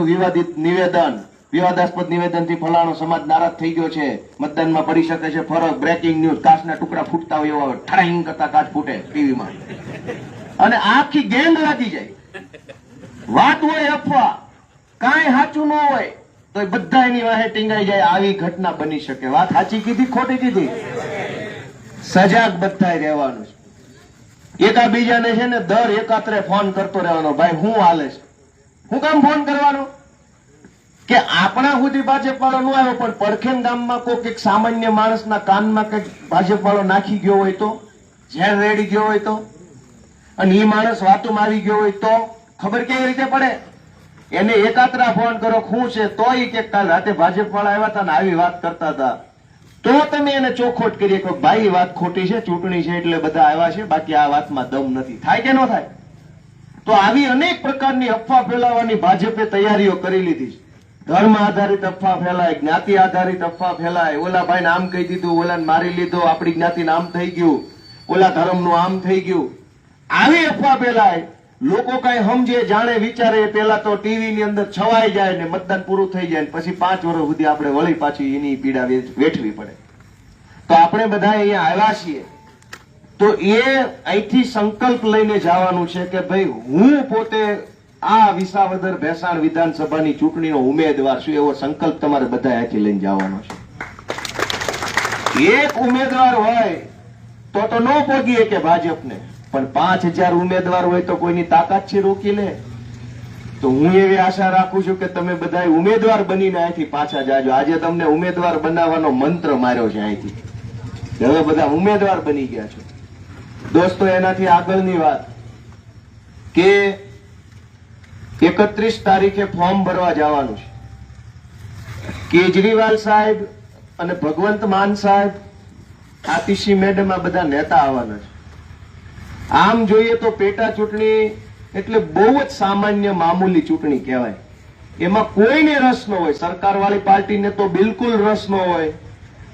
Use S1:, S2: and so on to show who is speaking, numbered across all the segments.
S1: વિવાદિત નિવેદન, વિવાદાસ્પદ નિવેદનથી ફલાણો સમાજ નારાજ થઈ ગયો છે, મતદાનમાં પડી શકે છે ફરક, બ્રેકિંગ ન્યૂઝ, કાચના ટુકડા ફૂટતા હોય એવા ઠરાઈંગ કરતા કાચ ફૂટે ટીવીમાં, અને આખી ગેંગ લાગી જાય. વાત હોય અફવા, કાંઈ સાચું ન હોય તો બધા એની વાહે ટીંગાઈ જાય. આવી ઘટના બની શકે. વાત સાચી કીધી ખોટી કીધી? સજાગ બધાય રહેવાનું છે. એકાબીજાને છે ને દર એકાત્રે ફોન કરતો રહેવાનો, ભાઈ હું હાલે છે. હું કામ ફોન કરવાનો કે આપણા સુધી ભાજપ વાળો ન આવ્યો પણ પડખેન ગામમાં કોઈ એક સામાન્ય માણસના કાનમાં કઈક ભાજપ વાળો નાખી ગયો હોય તો, ઝેર રેડી ગયો હોય તો, અને એ માણસ વાતોમાં આવી ગયો હોય તો ખબર કેવી રીતે પડે? એને એકાત્રા ફોન કરો શું છે તો એ કે કાલ રાતે ભાજપ વાળા આવ્યા હતા ને આવી વાત કરતા હતા, તો તમે એને ચોખોટ કરીએ કે ભાઈ વાત ખોટી છે, ચૂંટણી છે એટલે બધા આવ્યા છે, બાકી આ વાતમાં દમ નથી. થાય કે ન થાય? તો આવી અનેક પ્રકારની અફવા ફેલાવવાની ભાજપે તૈયારીઓ કરી લીધી છે. ધર્મ આધારિત અફવા ફેલાય, જ્ઞાતિ આધારિત અફવા ફેલાય, ઓલા ભાઈને આમ કહી દીધું, ઓલાને મારી લીધો, આપણી જ્ઞાતિનું આમ થઈ ગયું, ઓલા ધર્મનું આમ થઈ ગયું, આવી અફવા ફેલાય. લોકો કઈ સમજે જાણે વિચારે પેલા તો ટીવી ની અંદર છવાઈ જાય ને મતદાન પૂરું થઈ જાય, પછી 5 વર્ષ સુધી આપણે વળી પાછી એની પીડા વેઠવી પડે. તો આપણે બધા અહીંયા આવ્યા છીએ તો એ અહીંથી સંકલ્પ લઈને જવાનું છે કે ભાઈ હું પોતે આ વિસાવદર ભેસાણ વિધાનસભાની ચૂંટણીનો ઉમેદવાર છું, એવો સંકલ્પ તમારે બધા અહીંથી લઈને જવાનો છે. એક ઉમેદવાર હોય તો ન પોગીએ કે ભાજપને, પણ 5000 ઉમેદવાર હોય તો કોઈની તાકાત છે રોકી લે? તો હું એવી આશા રાખું છું કે તમે બધા ઉમેદવાર બનીને અહીંથી પાછા જાજો. આજે તમને ઉમેદવાર બનાવવાનો મંત્ર માર્યો છે અહીંથી, હવે બધા ઉમેદવાર બની ગયા છો. દોસ્તો, એનાથી આગળની વાત કે 31 તારીખે ફોર્મ ભરવા જવાનું છે. કેજરીવાલ સાહેબ અને ભગવંત માન સાહેબ, આતિશી મેડમ, આ બધા નેતા આવવાના છે. આમ જોઈએ તો પેટા ચૂંટણી એટલે બહુ જ સામાન્ય મામૂલી ચૂંટણી કહેવાય. એમાં કોઈને રસ ન હોય. સરકાર વાળી પાર્ટીને તો બિલકુલ રસ ન હોય,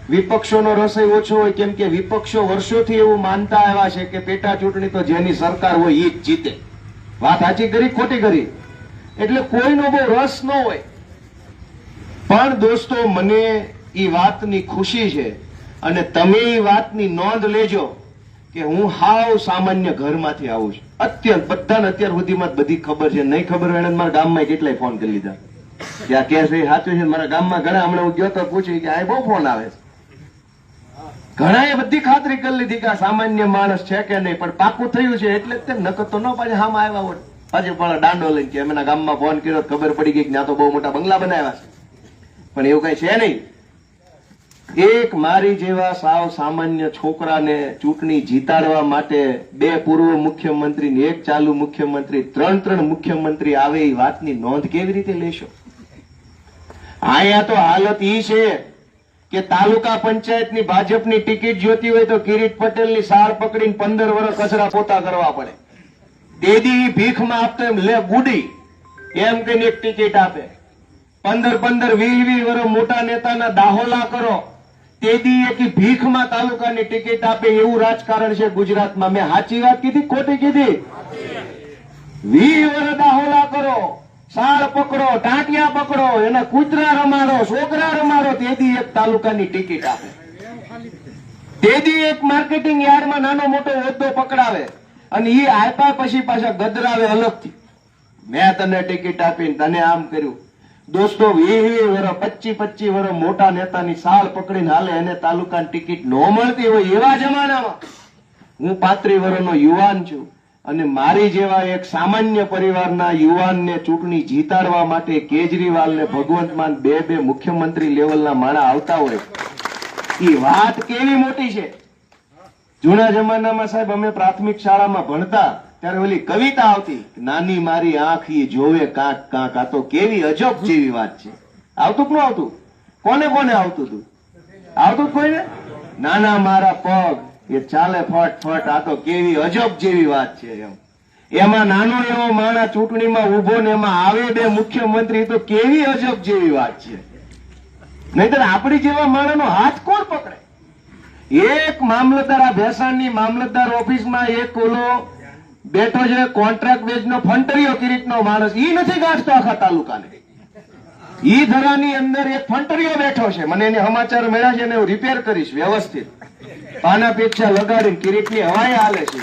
S1: વિપક્ષોનો રસ ઓછો હોય, કેમ કે વિપક્ષો વર્ષોથી એવું માનતા આવ્યા છે કે પેટા ચૂંટણી તો જેની સરકાર હોય એ જ જીતે. વાત સાચી કરી ખોટી કરી? એટલે કોઈનો બહુ રસ ન હોય. પણ દોસ્તો, મને એ વાતની ખુશી છે અને તમે એ વાતની નોંધ લેજો કે હું હાવ સામાન્ય ઘરમાંથી આવું છું. બધાને અત્યાર સુધીમાં બધી ખબર છે. નહીં ખબર હોય એને મારા ગામમાં કેટલાય ફોન કરી લીધા કે આ કે છે સાચું છે. મારા ગામમાં ઘણા હમણાં હું ગયો તો પૂછ્યું કે આ બહુ ફોન આવે છે. ઘણાએ બધી ખાતરી કરી લીધી કે આ સામાન્ય માણસ છે કે નહીં, પણ પાકું થયું છે એટલે જ નકર તો ન પાછા હામાં આવ્યા હોત. પાછું પણ દાંડો લઈને કે એમના ગામમાં ફોન કર્યો, ખબર પડી ગઈ કે ત્યાં તો બહુ મોટા બંગલા બનાવ્યા છે, પણ એવું કઈ છે નહીં. એક મારી જેવા સાવ સામાન્ય છોકરાને ચૂંટણી જીતાડવા માટે 2 પૂર્વ મુખ્યમંત્રી ને 1 ચાલુ મુખ્યમંત્રી, 3 મુખ્યમંત્રી આવે એ વાતની નોંધ કેવી રીતે લેશો? અહીંયા તો હાલત ઈ છે કે તાલુકા પંચાયતની ભાજપની ટિકિટ જોતી હોય તો કિરીટ પટેલની સાર પકડીને 15 વર્ષ કચરા પોતા કરવા પડે. તેદી ભીખમાં આપતો એમ લે ગુડી એમ કહીને એક ટિકિટ આપે. 15 20 વર્ષ મોટા નેતાના દાહોલા કરો, તેદી એક ભીખમાં તાલુકાની ટિકિટ આપે. એવું રાજકારણ છે ગુજરાતમાં. મેં સાચી વાત કીધી ખોટી કીધી? 20 વર્ષ દાહોલા કરો, સાળ પકડો, ટાંટિયા પકડો, એના કૂતરા રમાડો, છોકરા રમાડો, તેદી એક તાલુકાની ટિકિટ આપે. તેદી એક માર્કેટિંગ યાર્ડમાં નાનો મોટો હોદ્દો પકડાવે અને એ આપ્યા પછી પાછા ગદરાવે અલગથી. મેં તને ટિકિટ આપીને તને આમ કર્યું. દોસ્તો, 20 વર્ષ 25 વર્ષ મોટા નેતાની સાળ પકડીને હાલે, એને તાલુકાની ટિકિટ ન મળતી હોય એવા જમાનામાં હું 35 વર્ષનો યુવાન છું અને મારી જેવા એક સામાન્ય પરિવારના યુવાનને ચૂંટણી જીતાડવા માટે કેજરીવાલ ને ભગવંત માન 2 મુખ્યમંત્રી લેવલના માણા આવતા હોય એ વાત કેવી મોટી છે. જૂના જમાનામાં સાહેબ અમે પ્રાથમિક શાળામાં ભણતા ત્યારે ઓલી કવિતા આવતી, નાની મારી આંખ ઈ જોવે કાંક કાંક. આ તો કેવી અજબ જેવી વાત છે. આવતું કે ન આવતું? કોને કોને આવતું હતું? આવતું કોઈને? નાના મારા પગ એ ચાલે ફટ ફટ. આ તો કેવી અજબ જેવી વાત છે. એમાં નાનો એવો માણસ ચૂંટણીમાં ઉભો ને એમાં આવે 2 મુખ્યમંત્રી, તો કેવી અજબ જેવી વાત છે. નહીતર આપણી જેવા માણસનો હાથ કોણ પકડે? એક મામલતદાર, આ ભેસાણની મામલતદાર ઓફિસમાં એક ઓલો બેઠો છે કોન્ટ્રાક્ટ બેઝનો ફંટરીયો કિરીટનો માણસ, ઈ નથી ગાંઠતો આખા તાલુકાને. ઈ ધરાની અંદર એક ફંટરીઓ બેઠો છે, મને એને સમાચાર મળ્યા છે, એને હું રિપેર કરીશ વ્યવસ્થિત, પાના પેચા લગાડીને કિરીટની હવાએ હાલે છે.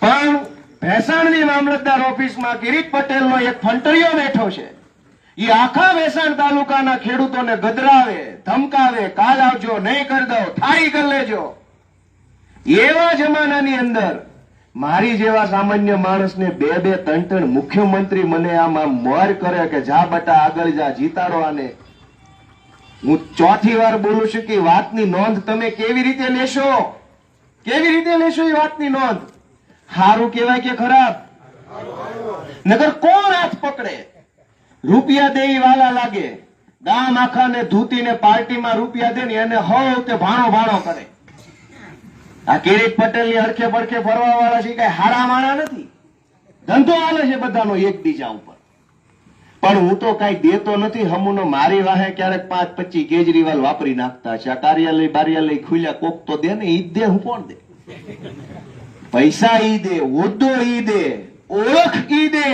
S1: પણ ભેસાણની મામલતદાર ઓફિસમાં કિરીટ પટેલનો એક ફંટરીઓ બેઠો છે. ઈ આખા ભેસાણ તાલુકાના ખેડૂતોને ગદરાવે, ધમકાવે, કાલ આવજો, નહીં કરી દો, થાળી કરી લેજો. એવા જમાનાની અંદર મારી જેવા સામાન્ય માણસને બે ત્રણ મુખ્યમંત્રી મને આમાં મોર કરે કે જા બટા આગળ જા, જીતાડો આને. હું ચોથી વાર બોલું છું કે વાતની નોંધ તમે કેવી રીતે લેશો, કેવી રીતે લેશો એ વાતની નોંધ? સારું કહેવાય કે ખરાબ? નગર કોણ હાથ પકડે? રૂપિયા દે ઈ વાલા લાગે, ગામ આખાને ધૂતીને પાર્ટીમાં રૂપિયા દે ને એને હવ તે ભાણો કરે. આ કિરીટ પટેલની અડખે પડખે ફરવા વાળા છે કઈ હારા માણા નથી, ધંધો હાલે છે બધાનો એકબીજા ઉપર. પણ હું તો કઈ દેતો નથી હમુનો, મારી વાહે ક્યારેક 5-25 કેજરીવાલ વાપરી નાખતા છે. આ કાર્યાલય ખુલ્યા કોક તો દે ને, ઈ દે, હું કોણ દે? પૈસા ઈ દે, હોદ્દો ઈ દે, ઓળખ ઈ દે,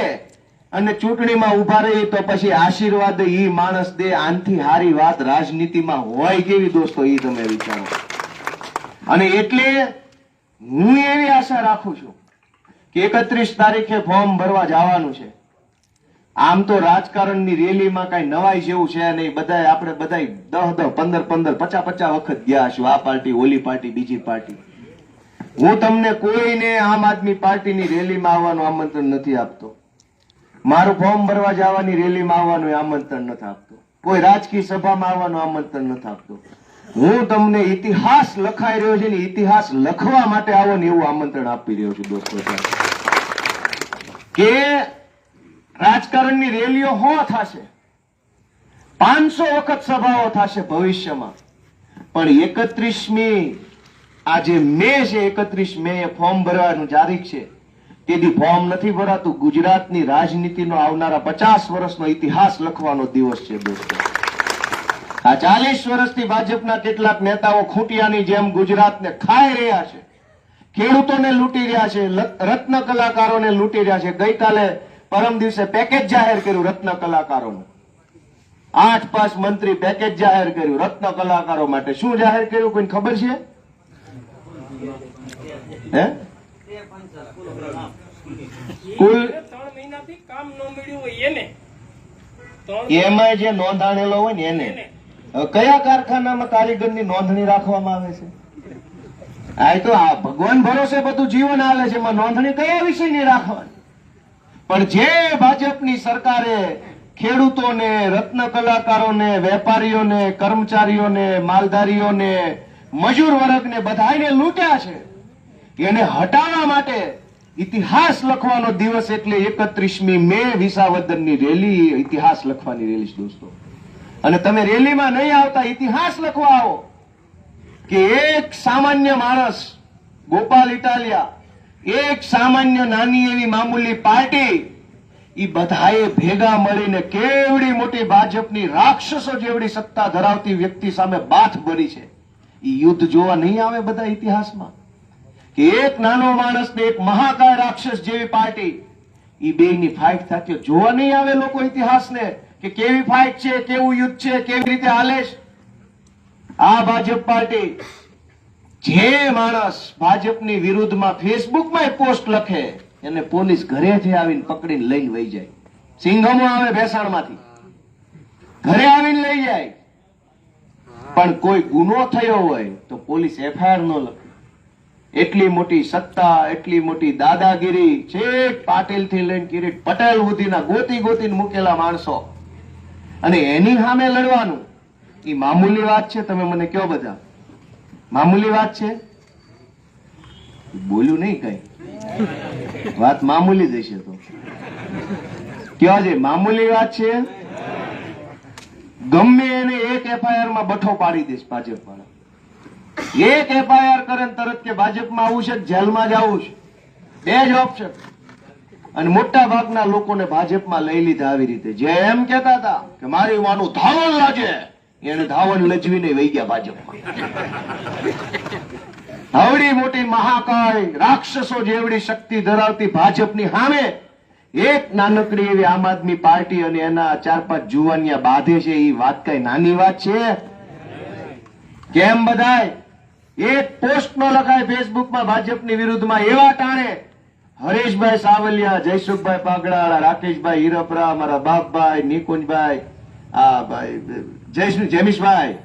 S1: અને ચૂંટણીમાં ઉભા રહી તો પછી આશીર્વાદ ઈ માણસ દે. આનથી હારી વાત રાજનીતિમાં હોય કેવી દોસ્તો, ઈ તમે વિચારો. અને એટલે હું એવી આશા રાખું છું કે 31 તારીખે ફોર્મ ભરવા જવાનું છે. આમ તો રાજકારણની રેલીમાં કઈ નવાઈ જેવું છે નહીં, બધાય આપણે બધાય 10, 15, 50 વખત ગયા છું, આ પાર્ટી, ઓલી પાર્ટી, બીજી પાર્ટી. હું તમને કોઈને આમ આદમી પાર્ટીની રેલીમાં આવવાનું આમંત્રણ નથી આપતો, મારું ફોર્મ ભરવા જવાની રેલીમાં આવવાનું આમંત્રણ નથી આપતો, કોઈ રાજકીય સભામાં આવવાનું આમંત્રણ નથી આપતો. હું તમને ઇતિહાસ લખાઈ રહ્યો છે ને ઇતિહાસ લખવા માટે આવો ને એવું આમંત્રણ આપી રહ્યો છું દોસ્તો. કે રાજકારણની રેલીઓ થશે, 500 વખત સભાઓ થશે ભવિષ્યમાં, પણ 31મી આ જે મે છે, 31 મે ફોર્મ ભરવાનું તારીખ છે, તેથી ફોર્મ નથી ભરાતું. ગુજરાતની રાજનીતિનો આવનારા 50 વર્ષનો ઇતિહાસ લખવાનો દિવસ છે દોસ્તો. આ 40 વર્ષથી ભાજપના કેટલાક નેતાઓ ખૂંટિયાની જેમ ગુજરાતને ખાઈ રહ્યા છે, ખેડૂતોને લૂંટી રહ્યા છે, રત્ન કલાકારોને લૂંટી રહ્યા છે. ગઈકાલે પરમ દિવસે પેકેજ જાહેર કર્યું રત્ન કલાકારોને, 8 પાસ મંત્રી પેકેજ જાહેર કર્યું રત્ન કલાકારો માટે. શું જાહેર કર્યું કોઈને ખબર છે? હે? કુલ
S2: 3 મહિનાથી કામ ન મળ્યું હોય એને,
S1: એમાં જે નોંધાણેલો હોય ને એને. કયા કારખાનામાં કારીગરની નોંધણી રાખવામાં આવે છે? આ તો આ ભગવાન ભરોસે બધું જીવન હાલે છે, એમાં નોંધણી કયા વિષયની રાખવાની? પણ જે ભાજપની સરકારે ખેડૂતોને, રત્ન કલાકારોને, વેપારીઓને, કર્મચારીઓને, માલધારીઓને, મજૂર વર્ગને બધાને લૂંટ્યા છે, એને હટાવવા માટે ઇતિહાસ લખવાનો દિવસ એટલે 31મી મે વિસાવદરની રેલી, ઇતિહાસ લખવાની રેલી છે દોસ્તો. અને તમે રેલીમાં નહીં આવતા, ઇતિહાસ લખવા આવો. કે એક સામાન્ય માણસ ગોપાલ ઇટાલિયા, એક સામાન્ય નાની એવી મામૂલી પાર્ટી, એ બધાએ ભેગા મળીને કેવડી મોટી ભાજપની રાક્ષસો જેવડી સત્તા ધરાવતી વ્યક્તિ સામે બાથ ભરી છે. એ યુદ્ધ જોવા નહીં આવે બધા ઇતિહાસમાં? કે એક નાનો માણસ ને એક મહાકાય રાક્ષસ જેવી પાર્ટી, એ બેની ફાઇટ થતી જોવા નહીં આવે લોકો ઇતિહાસને? કે કેવી ફાઇટ છે, કેવું યુદ્ધ છે, કેવી રીતે હાલે છે. આ ભાજપ પાર્ટી, જે માણસ ભાજપની વિરુદ્ધમાં ફેસબુકમાં પોસ્ટ લખે એને પોલીસ ઘરેથી આવીને પકડીને લઈને વહી જાય. સિંઘમો આવે ભેસાણમાંથી, ઘરે આવીને લઈ જાય. પણ કોઈ ગુનો થયો હોય તો પોલીસ એફઆઈઆર ન લખે. એટલી મોટી સત્તા, એટલી મોટી દાદાગીરી, છેક પાટીલ થી લઈને કિરીટ પટેલ સુધીના ગોતીને મૂકેલા માણસો, અને એની સામે લડવાનું એ મામૂલી વાત છે? તમે મને કયો બધા, મામૂલી વાત છે? બોલ્યું નહીં કઈ, વાત મામૂલી જ હશે તો કયો છે? મામૂલી વાત છે? ગમે એને એક એફઆઈઆર માં બઠો પાડી દેશ ભાજપ વાળા. એક એફઆઈઆર કરે તરત કે ભાજપમાં આવવું છે, જેલમાં જવું છે, બે જ ઓપ્શન. અને મોટા ભાગના લોકોને ભાજપમાં લઈ લીધા આવી રીતે. જે એમ કહેતા હતા કે મારી માનું ધાવણ લાજે, એને ધાવણ લજવીને વહી ગયા ભાજપમાં. હવડી મોટી મહાકાય રાક્ષસો જેવડી શક્તિ ધરાવતી ભાજપની સામે એક નાનકડી એવી આમ આદમી પાર્ટી અને એના 4-5 જુવાનિયા બાંધે છે, એ વાત કઈ નાની વાત છે? કેમ બધાય એક પોસ્ટ નો લખાય ફેસબુકમાં ભાજપની વિરુદ્ધમાં, એવા ટાણે હરેશભાઈ સાવલિયા, જયસુખભાઈ પાગડાવાળા, રાકેશભાઈ હીરપરા, મારા બાપભાઈ, નિકુંજભાઈ, આ ભાઈ જેમીશભાઈ,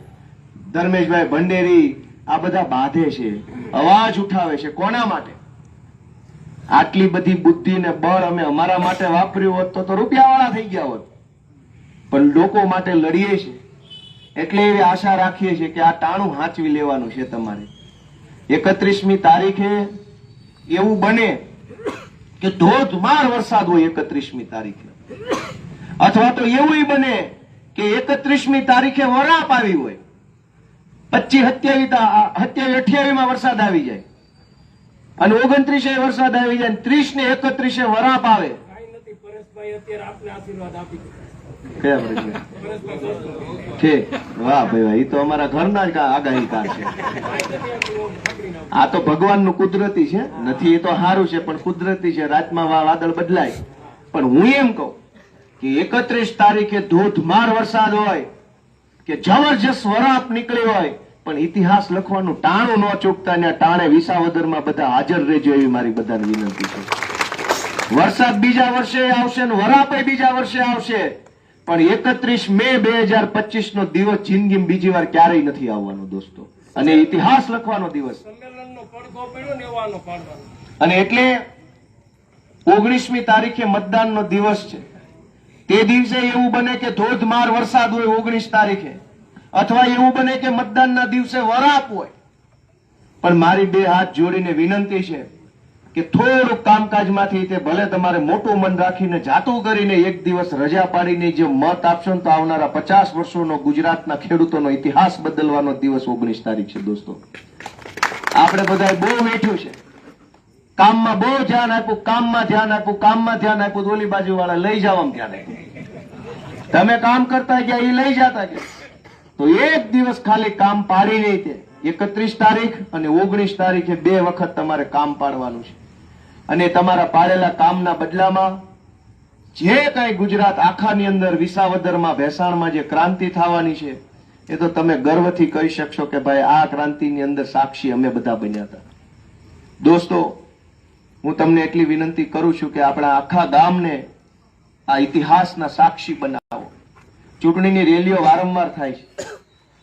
S1: ધર્મેશભાઈ ભંડેરી, આ બધા બાંધે છે, અવાજ ઉઠાવે છે. કોના માટે? આટલી બધી બુદ્ધિ ને બળ અમે અમારા માટે વાપર્યું હોત તો રૂપિયાવાળા થઈ ગયા હોત, પણ લોકો માટે લડીએ છીએ. એટલે એવી આશા રાખીએ છીએ કે આ ટાણું હાંચવી લેવાનું છે તમારે. 31મી તારીખે એવું બને કે ધોધમાર વરસાદ હોય 31મી તારીખે, અથવા તો એવું બને કે 31મી તારીખે વરાપ આવી હોય, 25, 27, 28 માં વરસાદ આવી જાય, અને 29 વરસાદ આવી જાય, 30 ને 31 વરાપ આવે.
S2: કાંઈ નથી, પરેશભાઈ અત્યારે આપને આશીર્વાદ આપી દીધા.
S1: કેમ રે?
S2: પરેશભાઈ દોસ્તો.
S1: છે વાહ ભાઈ વાહ, એ તો અમારા ઘરના જ આગાહીકાર છે. આ તો ભગવાનનું કુદરતી છે, નથી એ તો સારું છે, પણ કુદરતી છે. રાતમાં વાદળ બદલાય, પણ હું એમ કહું કે 31 તારીખે ધોધમાર વરસાદ હોય કે જબરજસ્ત વરાપ નીકળી હોય, પણ ઇતિહાસ લખવાનું ટાણું ન ચૂકતા, ને ટાણે વિસાવદરમાં બધા હાજર રહેજો એવી મારી બધાને વિનંતી છે. વરસાદ બીજા વર્ષે આવશે ને વરાપ બીજા વર્ષે આવશે, પણ 31 મે 2025 નો દિવસ જિંદગીમાં બીજી વાર ક્યારેય નથી આવવાનો દોસ્તો, અને ઇતિહાસ લખવાનો દિવસ.
S2: સંમેલનનો પડઘો પડ્યો ને એવાનો પાડવાનો.
S1: અને એટલે 19મી તારીખે મતદાનનો દિવસ છે. તે દિવસે એવું બને કે ધોધમાર વરસાદ હોય 19 તારીખે, અથવા એવું બને કે મતદાનના દિવસે વરાપ હોય. પણ મારી બે હાથ જોડીને વિનંતી છે કે થોડુંક કામકાજમાંથી તે ભલે તમારે મોટું મન રાખીને જાતું કરીને એક દિવસ રજા પાડીને જે મત આપશો ને, તો આવનારા 50 વર્ષોનો ગુજરાતના ખેડૂતોનો ઇતિહાસ બદલવાનો દિવસ 19 તારીખ છે દોસ્તો. આપણે બધાએ બહુ વેઠ્યું છે, કામમાં બહુ ધ્યાન આપ્યું, કામમાં ધ્યાન આપ્યું, કામમાં ધ્યાન આપ્યું, તો ઓલી બાજુ વાળા લઈ જવામાં ધ્યાન આપ્યું. તમે કામ કરતા ગયા, એ લઈ જતા ગયા. તો એક દિવસ ખાલી કામ પાડી નહીં, તે 31 તારીખ અને 19 તારીખે 2 વખત તમારે કામ પાડવાનું છે. અને તમારા પાડેલા કામના બદલામાં જે કઈ ગુજરાત આખાની અંદર વિસાવદરમાં, ભેસાણમાં જે ક્રાંતિ થવાની છે, એ તો તમે ગર્વથી કહી શકશો કે ભાઈ આ ક્રાંતિની અંદર સાક્ષી અમે બધા બન્યા હતા. દોસ્તો, હું તમને એટલી વિનંતી કરું છું કે આપણા આખા ગામને આ ઇતિહાસના સાક્ષી બનાવો. ચૂંટણીની રેલીઓ વારંવાર થાય છે,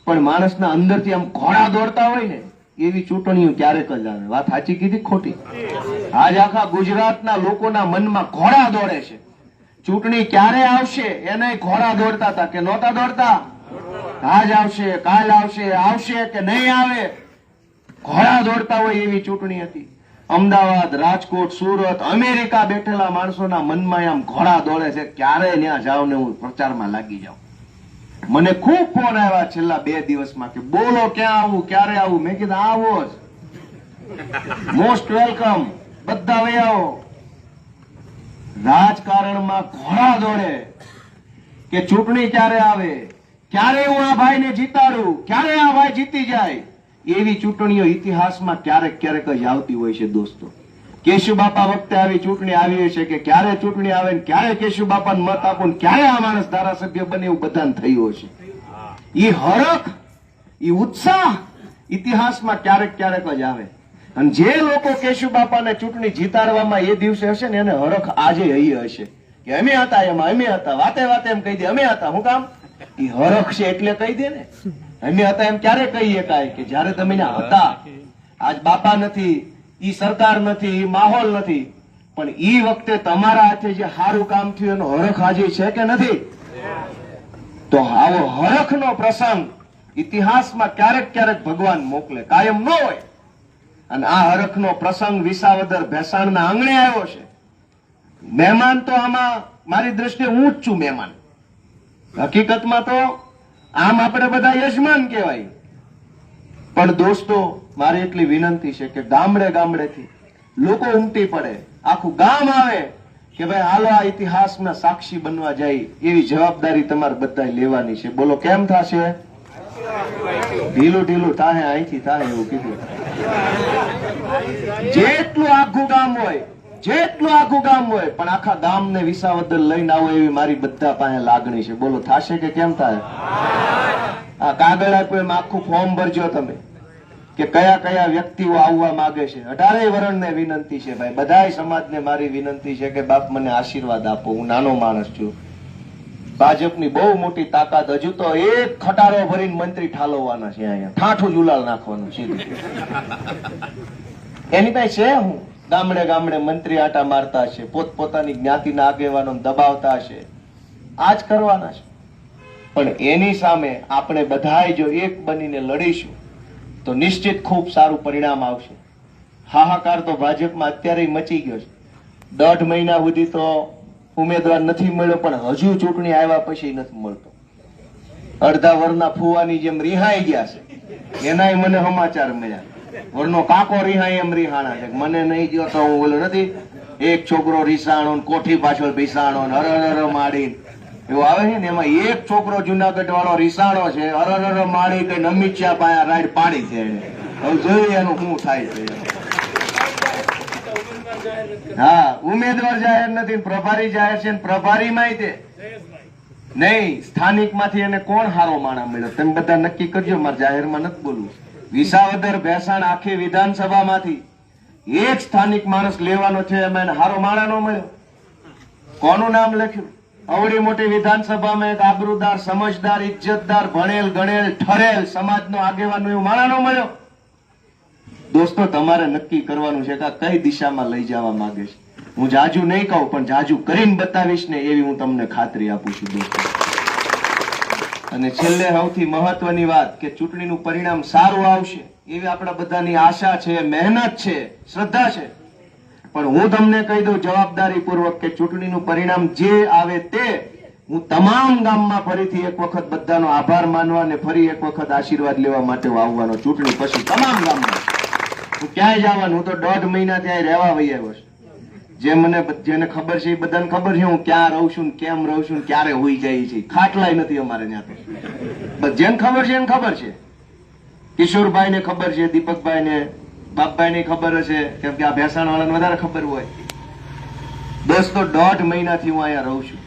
S1: પણ માણસના અંદરથી આમ ઘોડા દોડતા હોય ને, એવી ચૂંટણીઓ ક્યારેક જ આવે. વાત સાચી કીધી ખોટી? આજ આખા ગુજરાતના લોકોના મનમાં ઘોડા દોડે છે. ચૂંટણી ક્યારે આવશે એને ઘોડા દોડતા હતા કે નહોતા દોડતા? આજ આવશે, કાલ આવશે, આવશે કે નહીં આવે, ઘોડા દોડતા હોય એવી ચૂંટણી હતી. અમદાવાદ, રાજકોટ, સુરત, અમેરિકા બેઠેલા માણસોના મનમાં આમ ઘોડા દોડે છે, ક્યારે ત્યાં જાઉં ને હું પ્રચારમાં લાગી જાઉં. મને ખૂબ ફોન આવ્યા છેલ્લા 2 દિવસમાં કે બોલો ક્યાં આવું, ક્યારે આવું. મેં કીધું આવો જ, મોસ્ટ વેલકમ, બધા વહી આવો. રાજકારણમાં ઘોડા દોડે કે ચૂંટણી ક્યારે આવે, ક્યારે હું આ ભાઈને જીતાડું, ક્યારે આ ભાઈ જીતી જાય, એવી ચૂંટણીઓ ઇતિહાસમાં ક્યારેક ક્યારેક જ આવતી હોય છે દોસ્તો. કેશુબાપા વખતે આવી ચૂંટણી આવી હોય છે કે ક્યારે ચૂંટણી આવે ને ક્યારે કેશુબાપાને મત આપો ને ક્યારે આ માણસ ધારાસભ્ય બને, એવું બધાને થયું હશે. એ હરખ, એ ઉત્સાહ ઇતિહાસમાં ક્યારેક ક્યારેક જ આવે. અને જે લોકો કેશુબાપાને ચૂંટણી જીતાડવામાં એ દિવસે હશે ને, એને હરખ આજે અહીં હશે કે અમે હતા એમાં, અમે હતા, વાતે વાતે એમ કહી દે અમે હતા. હું કામ? એ હરખ છે એટલે કહી દે ને. અમે હતા એમ ક્યારે કહી શકાય કે જયારે તમે હતા. આજ બાપા નથી, ઈ સરકાર નથી, ઈ માહોલ નથી, પણ ઈ વખતે તમારા હાથે જે સારું કામ થયું એનો હરખ આજે છે કે નથી? તો આવો હરખનો પ્રસંગ ઇતિહાસમાં ક્યારેક ક્યારેક ભગવાન મોકલે, કાયમ ન હોય. અને આ હરખનો પ્રસંગ વિસાવદર ભેસાણના આંગણે આવ્યો છે. મહેમાન તો આમાં મારી દ્રષ્ટિએ હું જ છું મહેમાન. હકીકતમાં તો આમ આપણે બધા યજમાન કહેવાય. પણ દોસ્તો, મારી એટલી વિનંતી છે કે ગામડે ગામડેથી લોકો ઉમટી પડે, આખું ગામ આવે કે ભાઈ હાલો આ ઇતિહાસના સાક્ષી બનવા જાય, એવી જવાબદારી તમારે બધા લેવાની છે. બોલો કેમ થશે? ઢીલું ઢીલું થાય, અહીંથી થાય એવું કીધું. જેટલું આખું ગામ હોય જેટલું આખું ગામ હોય પણ આખા ગામને વિસાવદર લઈને આવો એવી મારી બધા પાસે લાગણી છે. બોલો થાશે કે કેમ થાય? આ કાગળ આપ્યું એમ આખું ફોર્મ ભરજો તમે કે કયા કયા વ્યક્તિઓ આવવા માંગે છે. 18 વર્ણને વિનંતી છે ભાઈ, બધાય સમાજને મારી વિનંતી છે કે બાપ મને આશીર્વાદ આપો. હું નાનો માણસ છું. ભાજપની બહુ મોટી તાકાત, હજુ તો એક ખટારો ભરીને મંત્રી ઠાલવવાના છે. અહીંયા ઠાઠું જુલાલ નાખવાનું સીધું એની પાસે છે. હું ગામડે ગામડે મંત્રી આટા મારતા હશે, પોતપોતાની જ્ઞાતિના આગેવાનો દબાવતા હશે, આજ કરવાના છે. પણ એની સામે આપણે બધાય જો એક બનીને લડીશું તો નિશ્ચિત ખૂબ સારું પરિણામ આવશે. હાહાકાર તો ભાજપમાં અત્યારે મચી ગયો છે. 1.5 મહિના સુધી તો ઉમેદવાર નથી મળ્યો, પણ હજુ ચૂંટણી આવ્યા પછી નથી મળતો. અડધા વરના ફુવાની જેમ રિહાઈ ગયા છે, એનાય મને સમાચાર મળ્યા. વરનો કાકો રિહાઈ એમ રિહાણા છે. મને નહીં ગયો તો હું બોલો નથી, એક છોકરો રિસાણો ને કોઠી પાછળ ભીસાણો ને હરહર માડી એવું આવે છે ને, એમાં એક છોકરો જુનાગઢ વાળો રિસાણો છે, હરહર માડી કઈ અમિત શાહ પાસે રાઈડ પાડી છે. હવે જોઈએ એનું શું થાય છે. હા, ઉમેદવાર જાહેર નથી, પ્રભારી જાહેર છે. પ્રભારીમાં તે નહીં, સ્થાનિક માંથી એને કોણ હારો માણા મળ્યો તમે બધા નક્કી કરજો. મારે જાહેરમાં નથી બોલવું. વિસાવદર ભેસાણ આખી વિધાનસભામાંથી એક સ્થાનિક માણસ લેવાનો છે, એમાં એને હારો માણા નો મળ્યો. કોનું નામ લખ્યું? અવડી મોટી વિધાનસભામાં એક આબરૂદાર, સમજદાર, ઇજ્જતદાર, ભણેલ ગણેલ ઠરેલ સમાજનો આગેવાનો એવું માણા નો મળ્યો. દોસ્તો, તમારે નક્કી કરવાનું છે કે કઈ દિશામાં લઈ જવા માંગે છે. હું જાજુ નહીં કહું, પણ જાજુ કરીને બતાવીશ ને એવી હું તમને ખાતરી આપું છું દોસ્તો. અને છેલ્લે સૌથી મહત્વની વાત કે ચૂંટણીનું પરિણામ સારું આવશે એવી આપણા બધાની આશા છે, મહેનત છે, શ્રદ્ધા છે. પણ હું તમને કહી દઉં જવાબદારી પૂર્વક કે ચૂંટણીનું પરિણામ જે આવે તે હું તમામ ગામમાં ફરીથી એક વખત બધાનો આભાર માનવા અને ફરી એક વખત આશીર્વાદ લેવા માટે આવવાનો. ચૂંટણી પછી તમામ ગામમાં હું ક્યાંય જવાનું, હું તો 1.5 મહિના ત્યાં રહેવા વહી આવ્યો છું. જે મને જેને ખબર છે એ બધાને ખબર છે હું ક્યાં રહું છું, કેમ રહું છું, ક્યારે હોઈ જાય છે. ખાટલાય નથી અમારે ત્યાં તો. જેને ખબર છે એને ખબર છે. કિશોરભાઈ ને ખબર છે, દીપકભાઈ ને, બાપભાઈ ને ખબર હશે, કેમ કે આ ભેસાણ વાળાને વધારે ખબર હોય. દોસ્તો, 1.5 મહિનાથી હું અહીંયા રહું છું.